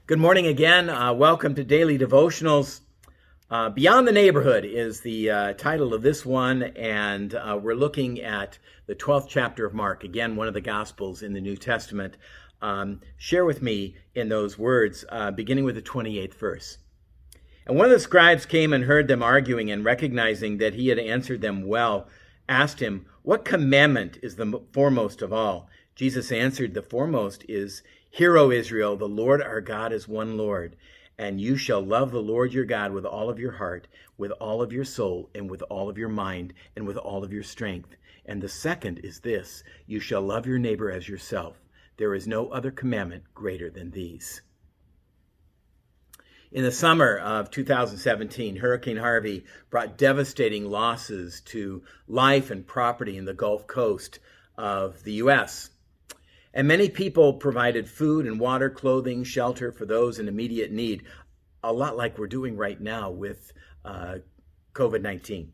Good morning again. Welcome to Daily Devotionals. Beyond the Neighborhood is the title of this one, and we're looking at the 12th chapter of Mark, again, one of the Gospels in the New Testament. Share with me in those words, beginning with the 28th verse. And one of the scribes came and heard them arguing, and recognizing that he had answered them well, asked him, "What commandment is the foremost of all?" Jesus answered, "The foremost is, 'Hear, O Israel, the Lord our God is one Lord, and you shall love the Lord your God with all of your heart, with all of your soul, and with all of your mind, and with all of your strength. And the second is this, you shall love your neighbor as yourself. There is no other commandment greater than these.'" In the summer of 2017, Hurricane Harvey brought devastating losses to life and property in the Gulf Coast of the U.S., and many people provided food and water, clothing, shelter for those in immediate need, a lot like we're doing right now with COVID-19.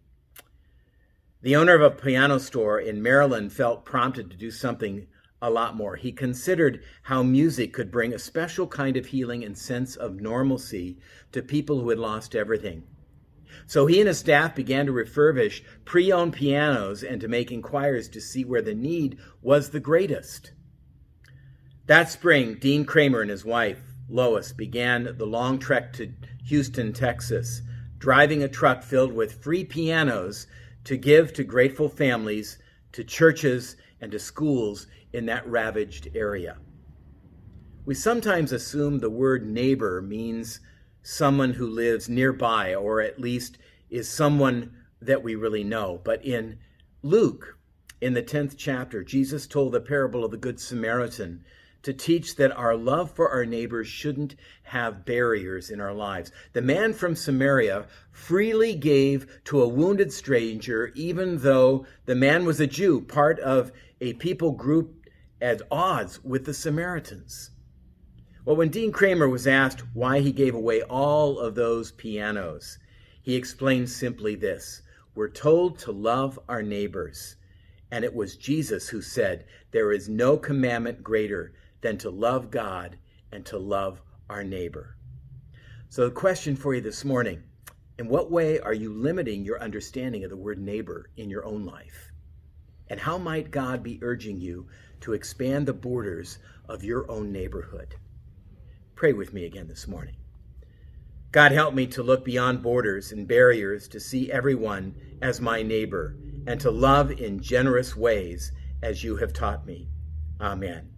The owner of a piano store in Maryland felt prompted to do something a lot more. He considered how music could bring a special kind of healing and sense of normalcy to people who had lost everything. So he and his staff began to refurbish pre-owned pianos and to make inquiries to see where the need was the greatest. That spring, Dean Kramer and his wife, Lois, began the long trek to Houston, Texas, driving a truck filled with free pianos to give to grateful families, to churches, and to schools in that ravaged area. We sometimes assume the word neighbor means someone who lives nearby, or at least is someone that we really know. But in Luke, in the 10th chapter, Jesus told the parable of the Good Samaritan to teach that our love for our neighbors shouldn't have barriers in our lives. The man from Samaria freely gave to a wounded stranger, even though the man was a Jew, part of a people group at odds with the Samaritans. Well, when Dean Kramer was asked why he gave away all of those pianos, he explained simply this: we're told to love our neighbors. And it was Jesus who said, "There is no commandment greater than to love God and to love our neighbor." So the question for you this morning: in what way are you limiting your understanding of the word neighbor in your own life? And how might God be urging you to expand the borders of your own neighborhood? Pray with me again this morning. God, help me to look beyond borders and barriers, to see everyone as my neighbor, and to love in generous ways as you have taught me. Amen.